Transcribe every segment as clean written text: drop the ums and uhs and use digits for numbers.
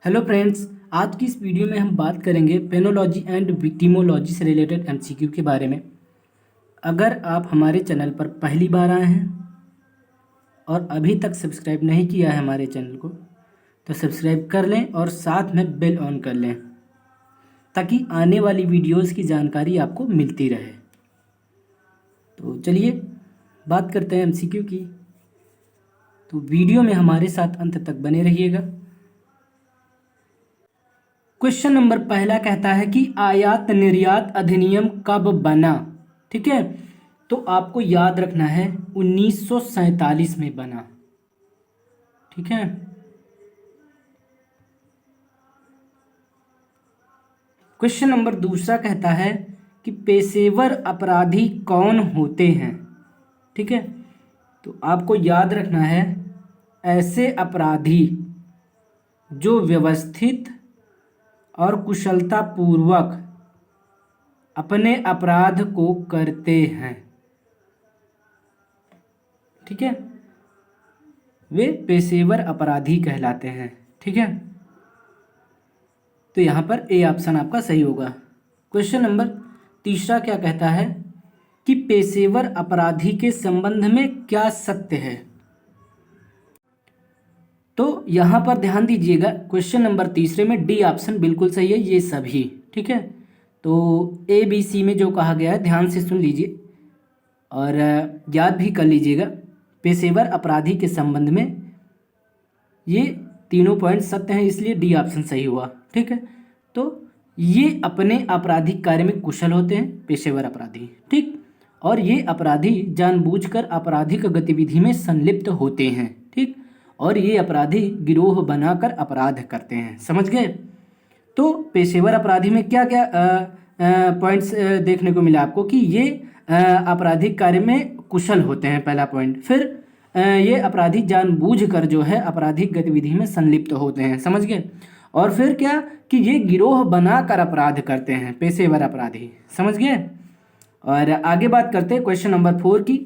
Hello friends, आज की इस वीडियो में हम बात करेंगे पेनोलॉजी एंड विक्टिमोलॉजी से रिलेटेड एमसीक्यू के बारे में। अगर आप हमारे चैनल पर पहली बार आए हैं और अभी तक सब्सक्राइब नहीं किया है हमारे चैनल को, तो सब्सक्राइब कर लें और साथ में बेल ऑन कर लें ताकि आने वाली वीडियोस की जानकारी आपको मिलती रहे। तो चलिए बात करते हैं एमसीक्यू की। तो वीडियो में हमारे साथ अंत तक बने रहिएगा। क्वेश्चन नंबर पहला कहता है कि आयात निर्यात अधिनियम कब बना। ठीक है, तो आपको याद रखना है 1947 में बना। ठीक है, क्वेश्चन नंबर दूसरा कहता है कि पेशेवर अपराधी कौन होते हैं। ठीक है, तो आपको याद रखना है ऐसे अपराधी जो व्यवस्थित और कुशलता पूर्वक अपने अपराध को करते हैं। ठीक है, वे पेशेवर अपराधी कहलाते हैं। ठीक है, तो यहाँ पर ए ऑप्शन आपका सही होगा। क्वेश्चन नंबर तीसरा क्या कहता है कि पेशेवर अपराधी के संबंध में क्या सत्य है। तो यहाँ पर ध्यान दीजिएगा, क्वेश्चन नंबर तीसरे में डी ऑप्शन बिल्कुल सही है, ये सभी। ठीक है, तो ए बी सी में जो कहा गया है ध्यान से सुन लीजिए और याद भी कर लीजिएगा। पेशेवर अपराधी के संबंध में ये तीनों पॉइंट सत्य हैं, इसलिए डी ऑप्शन सही हुआ। ठीक है, तो ये अपने आपराधिक कार्य में कुशल होते हैं, पेशेवर अपराधी। ठीक, और ये अपराधी जानबूझकर आपराधिक गतिविधि में संलिप्त होते हैं। ठीक, और ये अपराधी गिरोह बनाकर अपराध करते हैं। समझ गए। तो पेशेवर अपराधी में क्या क्या पॉइंट्स देखने को मिला आपको कि ये आपराधिक कार्य में कुशल होते हैं, पहला पॉइंट। फिर ये अपराधी जानबूझकर जो है आपराधिक गतिविधि में संलिप्त होते हैं। समझ गए। और फिर क्या कि ये गिरोह बनाकर अपराध करते हैं, पेशेवर अपराधी। समझ गए। और आगे बात करते हैं क्वेश्चन नंबर 4 की।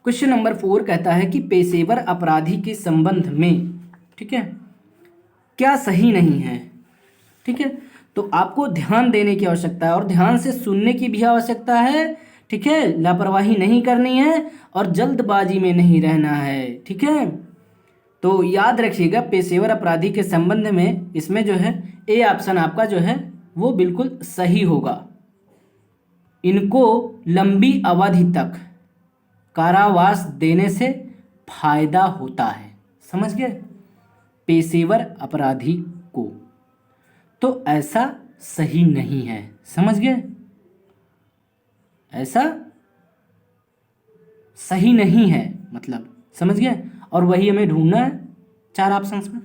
क्वेश्चन नंबर 4 कहता है कि पेशेवर अपराधी के संबंध में, ठीक है, क्या सही नहीं है। ठीक है, तो आपको ध्यान देने की आवश्यकता है और ध्यान से सुनने की भी आवश्यकता है। ठीक है, लापरवाही नहीं करनी है और जल्दबाजी में नहीं रहना है। ठीक है, तो याद रखिएगा पेशेवर अपराधी के संबंध में इसमें जो है ए ऑप्शन आपका जो है वो बिल्कुल सही होगा। इनको लंबी अवधि तक कारावास देने से फायदा होता है। समझ गए, पेशेवर अपराधी को। तो ऐसा सही नहीं है। समझ गए, ऐसा सही नहीं है, मतलब समझ गए। और वही हमें ढूंढना है 4 ऑप्शंस में।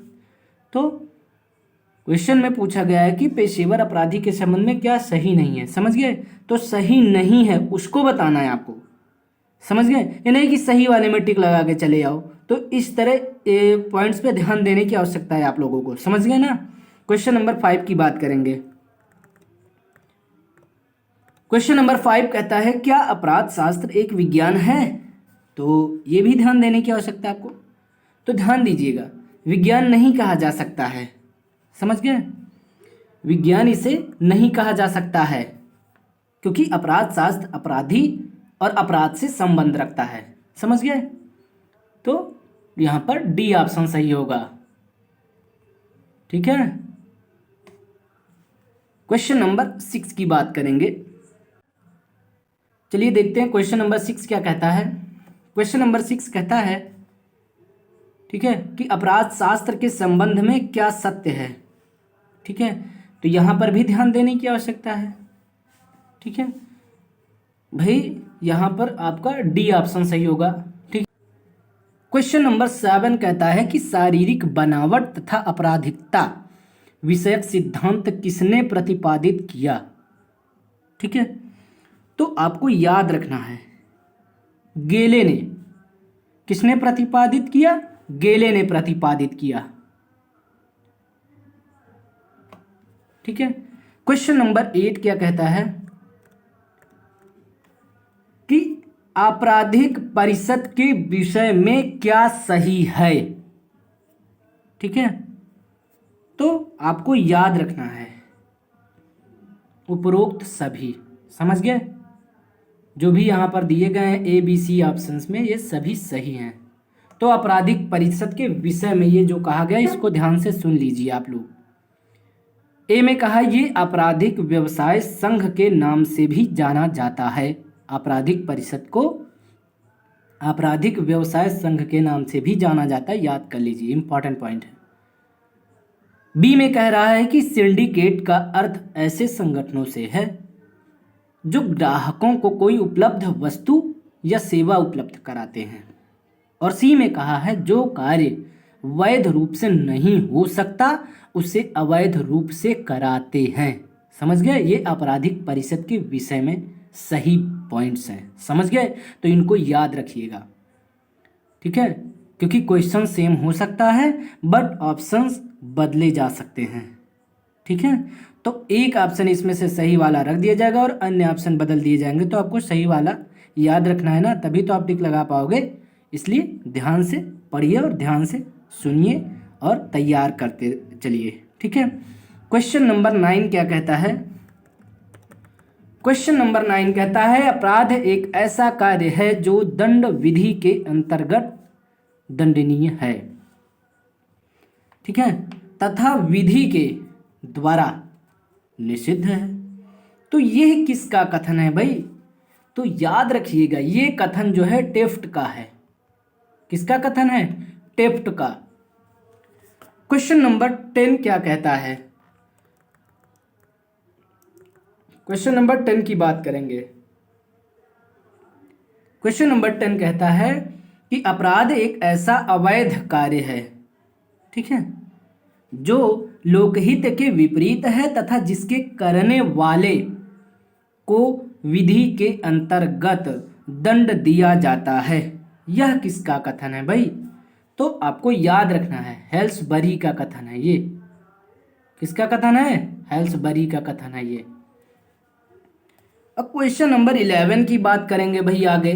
तो क्वेश्चन में पूछा गया है कि पेशेवर अपराधी के संबंध में क्या सही नहीं है। समझ गए, तो सही नहीं है उसको बताना है आपको। समझ गए, ये नहीं कि सही वाले में टिक लगा के चले जाओ। तो इस तरह पॉइंट्स पे ध्यान देने की आवश्यकता है आप लोगों को। समझ गए ना। क्वेश्चन नंबर 5 की बात करेंगे। क्वेश्चन नंबर 5 कहता है क्या अपराध शास्त्र एक विज्ञान है। तो ये भी ध्यान देने की आवश्यकता है आपको। तो ध्यान दीजिएगा, विज्ञान नहीं कहा जा सकता है। समझ गए, विज्ञान इसे नहीं कहा जा सकता है क्योंकि अपराध शास्त्र अपराधी और अपराध से संबंध रखता है। समझ गए, तो यहां पर डी ऑप्शन सही होगा। ठीक है, क्वेश्चन नंबर 6 की बात करेंगे। चलिए देखते हैं क्वेश्चन नंबर 6 क्या कहता है। क्वेश्चन नंबर 6 कहता है, ठीक है, कि अपराध शास्त्र के संबंध में क्या सत्य है। ठीक है, तो यहां पर भी ध्यान देने की आवश्यकता है। ठीक है भाई, यहां पर आपका डी ऑप्शन सही होगा। ठीक, क्वेश्चन नंबर 7 कहता है कि शारीरिक बनावट तथा आपराधिकता विषयक सिद्धांत किसने प्रतिपादित किया। ठीक है, तो आपको याद रखना है गेले ने। किसने प्रतिपादित किया, गेले ने प्रतिपादित किया। ठीक है, क्वेश्चन नंबर 8 क्या कहता है कि आपराधिक परिषद के विषय में क्या सही है। ठीक है, तो आपको याद रखना है उपरोक्त सभी, समझ गए? जो भी यहाँ पर दिए गए हैं ए बी सी ऑप्शंस में ये सभी सही हैं। तो आपराधिक परिषद के विषय में ये जो कहा गया इसको ध्यान से सुन लीजिए आप लोग। ए में कहा ये आपराधिक व्यवसाय संघ के नाम से भी जाना जाता है। आपराधिक परिषद को आपराधिक व्यवसाय संघ के नाम से भी जाना जाता है, याद कर लीजिए, इंपॉर्टेंट पॉइंट है। बी में कह रहा है कि सिंडिकेट का अर्थ ऐसे संगठनों से है जो ग्राहकों को कोई उपलब्ध वस्तु या सेवा उपलब्ध कराते हैं। और सी में कहा है जो कार्य वैध रूप से नहीं हो सकता उसे अवैध रूप से कराते हैं। समझ गए? ये आपराधिक परिषद के विषय में सही पॉइंट्स हैं, समझ गए? तो इनको याद रखिएगा, ठीक है? क्योंकि क्वेश्चन सेम हो सकता है बट ऑप्शंस बदले जा सकते हैं, ठीक है? तो एक ऑप्शन इसमें से सही वाला रख दिया जाएगा और अन्य ऑप्शन बदल दिए जाएंगे। तो आपको सही वाला याद रखना है ना, तभी तो आप टिक लगा पाओगे। इसलिए ध्यान से पढ़िए और ध्यान से सुनिए और तैयार करते चलिए, ठीक है? क्वेश्चन नंबर 9 क्या कहता है? क्वेश्चन नंबर 9 कहता है अपराध एक ऐसा कार्य है जो दंड विधि के अंतर्गत दंडनीय है, ठीक है, तथा विधि के द्वारा निषिद्ध है। तो यह किसका कथन है भाई? तो याद रखिएगा ये कथन जो है टेफ्ट का है। किसका कथन है? टेफ्ट का। क्वेश्चन नंबर 10 क्या कहता है? क्वेश्चन नंबर 10 की बात करेंगे। क्वेश्चन नंबर 10 कहता है कि अपराध एक ऐसा अवैध कार्य है, ठीक है, जो लोकहित के विपरीत है तथा जिसके करने वाले को विधि के अंतर्गत दंड दिया जाता है। यह किसका कथन है भाई? तो आपको याद रखना है हेल्सबरी का कथन है ये। किसका कथन है? हेल्सबरी का कथन है ये। अब क्वेश्चन नंबर 11 की बात करेंगे भाई आगे।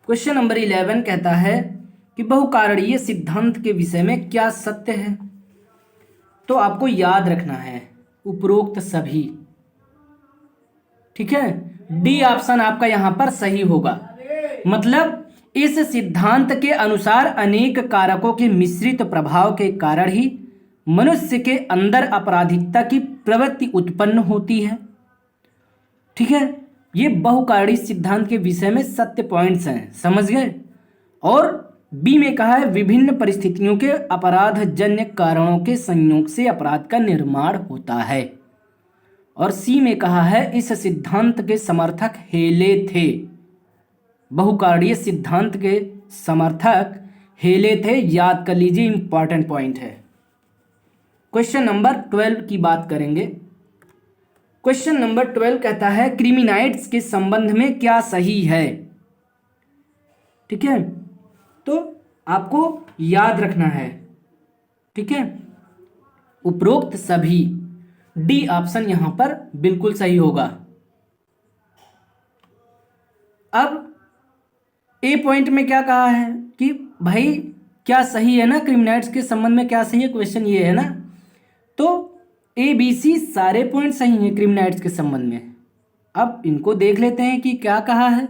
क्वेश्चन नंबर 11 कहता है कि बहुकारणीय सिद्धांत के विषय में क्या सत्य है? तो आपको याद रखना है उपरोक्त सभी, ठीक है? डी ऑप्शन आपका यहां पर सही होगा। मतलब इस सिद्धांत के अनुसार अनेक कारकों के मिश्रित प्रभाव के कारण ही मनुष्य के अंदर आपराधिकता की प्रवृत्ति उत्पन्न होती है, ठीक है? ये बहुकारणीय सिद्धांत के विषय में सत्य पॉइंट्स हैं, समझ गए? और बी में कहा है विभिन्न परिस्थितियों के अपराधजन्य कारणों के संयोग से अपराध का निर्माण होता है। और सी में कहा है इस सिद्धांत के समर्थक हेले थे। बहुकारणीय सिद्धांत के समर्थक हेले थे, याद कर लीजिए, इंपॉर्टेंट पॉइंट है। क्वेश्चन नंबर 12 की बात करेंगे। क्वेश्चन नंबर 12 कहता है क्रिमिनाइट्स के संबंध में क्या सही है, ठीक है? तो आपको याद रखना है, ठीक है, उपरोक्त सभी। डी ऑप्शन यहां पर बिल्कुल सही होगा। अब ए पॉइंट में क्या कहा है कि भाई क्या सही है ना, क्रिमिनाइट्स के संबंध में क्या सही है, क्वेश्चन ये है ना। तो ए बी सी सारे पॉइंट सही हैं क्रिमिनाइट्स के संबंध में। अब इनको देख लेते हैं कि क्या कहा है।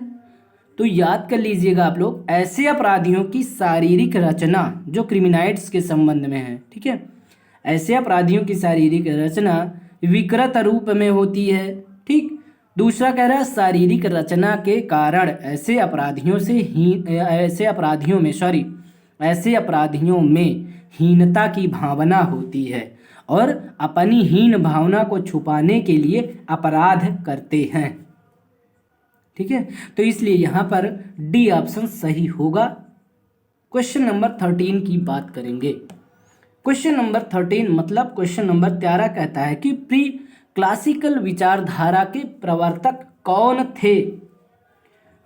तो याद कर लीजिएगा आप लोग, ऐसे अपराधियों की शारीरिक रचना जो क्रिमिनाइट्स के संबंध में है, ठीक है, ऐसे अपराधियों की शारीरिक रचना विकृत रूप में होती है, ठीक। दूसरा कह रहा है शारीरिक रचना के कारण ऐसे अपराधियों में हीनता की भावना होती है और अपनी हीन भावना को छुपाने के लिए अपराध करते हैं, ठीक है। तो इसलिए यहाँ पर डी ऑप्शन सही होगा। क्वेश्चन नंबर 13 की बात करेंगे। क्वेश्चन नंबर 13 मतलब क्वेश्चन नंबर 13 कहता है कि प्री क्लासिकल विचारधारा के प्रवर्तक कौन थे?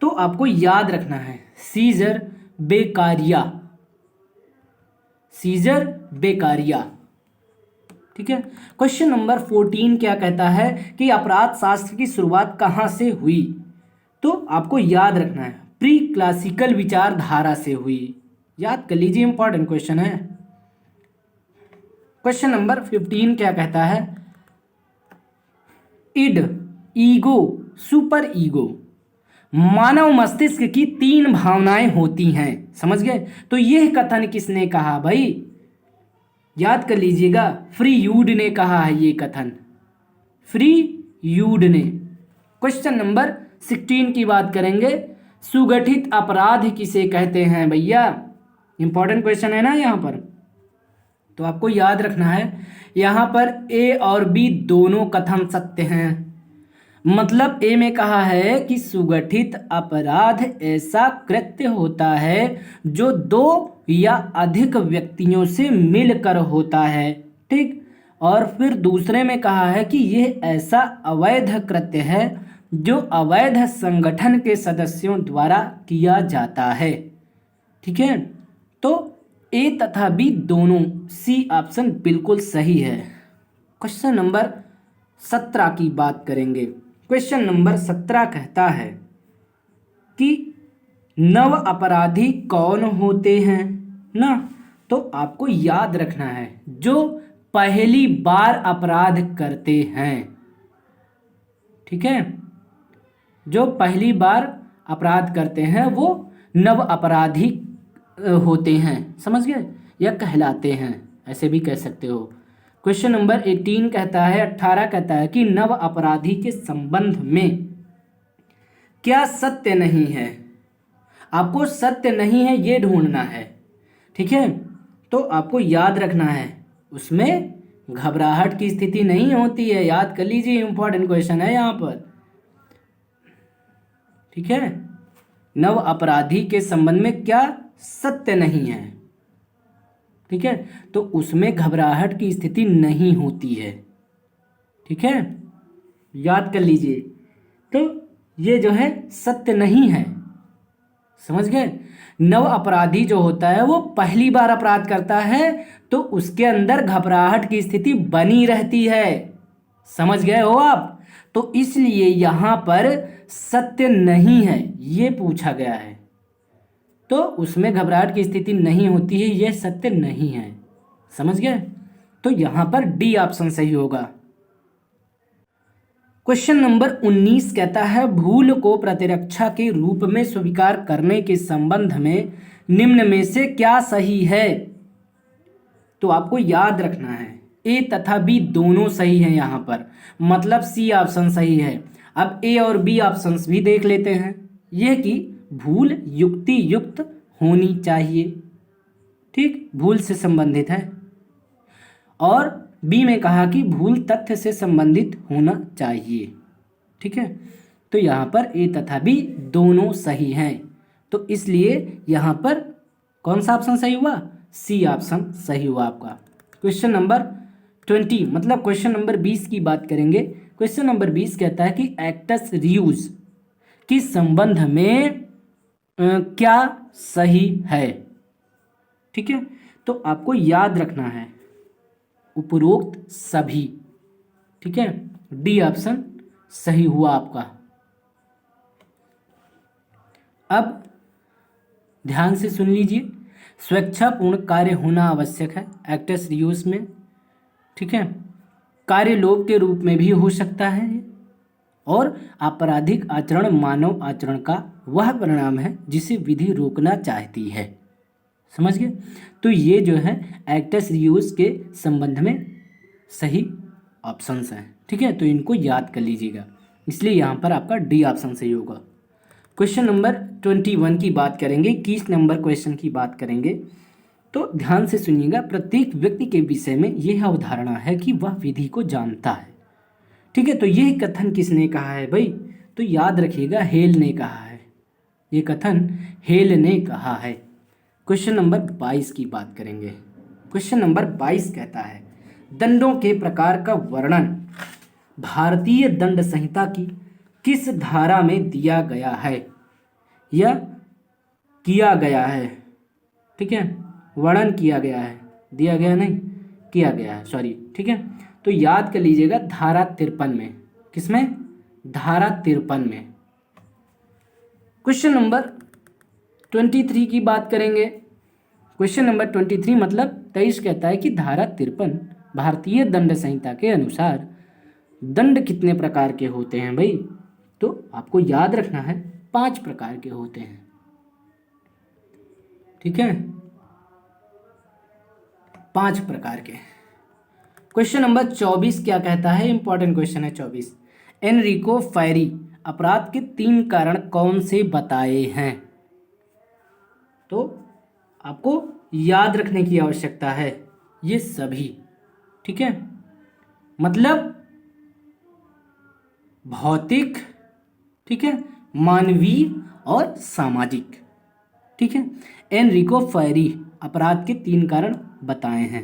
तो आपको याद रखना है सीजर बेकारिया, ठीक है। क्वेश्चन नंबर 14 क्या कहता है कि अपराध शास्त्र की शुरुआत कहाँ से हुई? तो आपको याद रखना है प्री क्लासिकल विचारधारा से हुई, याद कर लीजिए, इंपॉर्टेंट क्वेश्चन है। क्वेश्चन नंबर 15 क्या कहता है? इड, ईगो, सुपर ईगो, मानव मस्तिष्क की 3 भावनाएं होती हैं। समझ गए? तो यह कथन किसने कहा भाई? याद कर लीजिएगा, फ्रीयूड ने कहा है ये कथन, फ्रीयूड ने। क्वेश्चन नंबर 16 की बात करेंगे, सुगठित अपराध किसे कहते हैं भैया? इंपॉर्टेंट क्वेश्चन है ना यहाँ पर, तो आपको याद रखना है। यहाँ पर ए और बी दोनों कथन सत्य हैं। मतलब ए में कहा है कि सुगठित अपराध ऐसा कृत्य होता है जो 2 या अधिक व्यक्तियों से मिलकर होता है, ठीक। और फिर दूसरे में कहा है कि यह ऐसा अवैध कृत्य है जो अवैध संगठन के सदस्यों द्वारा किया जाता है, ठीक है। तो ए तथा बी दोनों, सी ऑप्शन बिल्कुल सही है। क्वेश्चन नंबर 17 की बात करेंगे। क्वेश्चन नंबर 17 कहता है कि नव अपराधी कौन होते हैं ना? तो आपको याद रखना है, जो पहली बार अपराध करते हैं, ठीक है। जो पहली बार अपराध करते हैं वो नव अपराधी होते हैं, समझ गए, या कहलाते हैं, ऐसे भी कह सकते हो। क्वेश्चन नंबर 18 कहता है, 18 कहता है कि नव अपराधी के संबंध में क्या सत्य नहीं है? आपको सत्य नहीं है ये ढूंढना है, ठीक है। तो आपको याद रखना है, उसमें घबराहट की स्थिति नहीं होती है, याद कर लीजिए, इंपॉर्टेंट क्वेश्चन है यहाँ पर, ठीक है। नव अपराधी के संबंध में क्या सत्य नहीं है, ठीक है, तो उसमें घबराहट की स्थिति नहीं होती है, ठीक है, याद कर लीजिए। तो ये जो है सत्य नहीं है, समझ गए। नव अपराधी जो होता है वो पहली बार अपराध करता है तो उसके अंदर घबराहट की स्थिति बनी रहती है, समझ गए हो आप। तो इसलिए यहां पर सत्य नहीं है ये पूछा गया है, तो उसमें घबराहट की स्थिति नहीं होती है, यह सत्य नहीं है, समझ गए। तो यहां पर डी ऑप्शन सही होगा। क्वेश्चन नंबर 19 कहता है, भूल को प्रतिरक्षा के रूप में स्वीकार करने के संबंध में निम्न में से क्या सही है? तो आपको याद रखना है, ए तथा बी दोनों सही हैं यहाँ पर, मतलब सी ऑप्शन सही है। अब ए और बी ऑप्शंस भी देख लेते हैं। यह कि भूल युक्ति युक्त होनी चाहिए, ठीक, भूल से संबंधित है। और बी में कहा कि भूल तथ्य से संबंधित होना चाहिए, ठीक है। तो यहाँ पर ए तथा बी दोनों सही हैं, तो इसलिए यहाँ पर कौन सा ऑप्शन सही हुआ? सी ऑप्शन सही हुआ आपका। क्वेश्चन नंबर 20 मतलब क्वेश्चन नंबर 20 की बात करेंगे। क्वेश्चन नंबर 20 कहता है कि एक्टस रियूज के संबंध में क्या सही है, ठीक है। तो आपको याद रखना है उपरोक्त सभी, ठीक है, डी ऑप्शन सही हुआ आपका। अब ध्यान से सुन लीजिए, स्वेच्छापूर्ण कार्य होना आवश्यक है एक्टस रियूज में, ठीक है। कार्य लोभ के रूप में भी हो सकता है, और आपराधिक आचरण मानव आचरण का वह परिणाम है जिसे विधि रोकना चाहती है, समझ गए। तो ये जो है एक्टस रियूज के संबंध में सही ऑप्शंस हैं, ठीक है, तो इनको याद कर लीजिएगा, इसलिए यहाँ पर आपका डी ऑप्शन सही होगा। क्वेश्चन नंबर 21 की बात करेंगे, 21 नंबर क्वेश्चन की बात करेंगे, तो ध्यान से सुनिएगा। प्रत्येक व्यक्ति के विषय में यह अवधारणा है कि वह विधि को जानता है, ठीक है। तो यह कथन किसने कहा है भाई? तो याद रखिएगा, हेल ने कहा है, ये कथन हेल ने कहा है। क्वेश्चन नंबर 22 की बात करेंगे। क्वेश्चन नंबर 22 कहता है, दंडों के प्रकार का वर्णन भारतीय दंड संहिता की किस धारा में दिया गया है या किया गया है, ठीक है, वर्णन किया गया है, दिया गया नहीं, किया गया है, सॉरी, ठीक है। तो याद कर लीजिएगा, धारा 53 में, किसमें? धारा 53 में। क्वेश्चन नंबर 23 की बात करेंगे। क्वेश्चन नंबर 23 मतलब 23 कहता है कि धारा 53 भारतीय दंड संहिता के अनुसार दंड कितने प्रकार के होते हैं भाई? तो आपको याद रखना है 5 प्रकार के होते हैं, ठीक है, 5 प्रकार के। क्वेश्चन नंबर 24 क्या कहता है? इंपॉर्टेंट क्वेश्चन है 24। एनरिको फेरी अपराध के 3 कारण कौन से बताए हैं? तो आपको याद रखने की आवश्यकता है ये सभी, ठीक है, मतलब भौतिक, ठीक है, मानवीय और सामाजिक, ठीक है। एनरिको फेरी अपराध के 3 कारण बताए हैं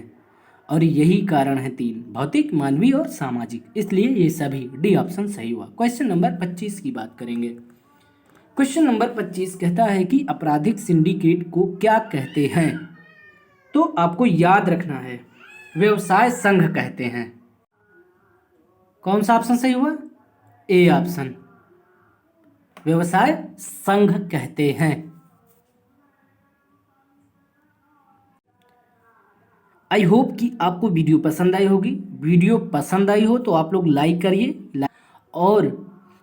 और यही कारण है 3, भौतिक, मानवीय और सामाजिक, इसलिए ये सभी डी ऑप्शन सही हुआ। क्वेश्चन नंबर 25 की बात करेंगे। क्वेश्चन नंबर 25 कहता है कि आपराधिक सिंडिकेट को क्या कहते हैं? तो आपको याद रखना है व्यवसाय संघ कहते हैं। कौन सा ऑप्शन सही हुआ? ए ऑप्शन, व्यवसाय संघ कहते हैं। आई होप कि आपको वीडियो पसंद आई होगी। वीडियो पसंद आई हो तो आप लोग लाइक करिए और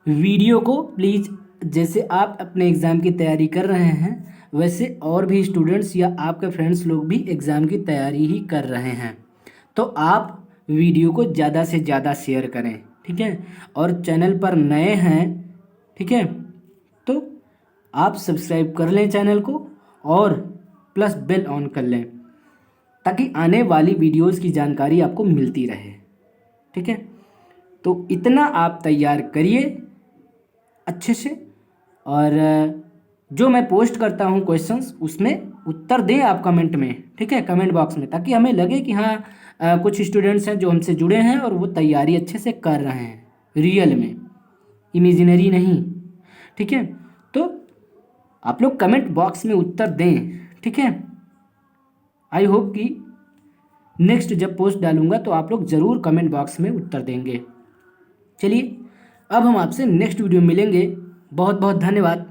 वीडियो को प्लीज़, जैसे आप अपने एग्ज़ाम की तैयारी कर रहे हैं वैसे और भी स्टूडेंट्स या आपके फ्रेंड्स लोग भी एग्ज़ाम की तैयारी ही कर रहे हैं, तो आप वीडियो को ज़्यादा से ज़्यादा शेयर करें, ठीक है। और चैनल पर नए हैं, ठीक है, तो आप सब्सक्राइब कर लें चैनल को और प्लस बेल ऑन कर लें ताकि आने वाली वीडियोस की जानकारी आपको मिलती रहे, ठीक है। तो इतना आप तैयार करिए अच्छे से और जो मैं पोस्ट करता हूँ क्वेश्चंस उसमें उत्तर दें आप कमेंट में, ठीक है, कमेंट बॉक्स में, ताकि हमें लगे कि हाँ कुछ स्टूडेंट्स हैं जो हमसे जुड़े हैं और वो तैयारी अच्छे से कर रहे हैं, रियल में, इमेजिनरी नहीं, ठीक है। तो आप लोग कमेंट बॉक्स में उत्तर दें, ठीक है। आई होप कि नेक्स्ट जब पोस्ट डालूंगा तो आप लोग ज़रूर कमेंट बॉक्स में उत्तर देंगे। चलिए अब हम आपसे नेक्स्ट वीडियो में मिलेंगे। बहुत बहुत धन्यवाद।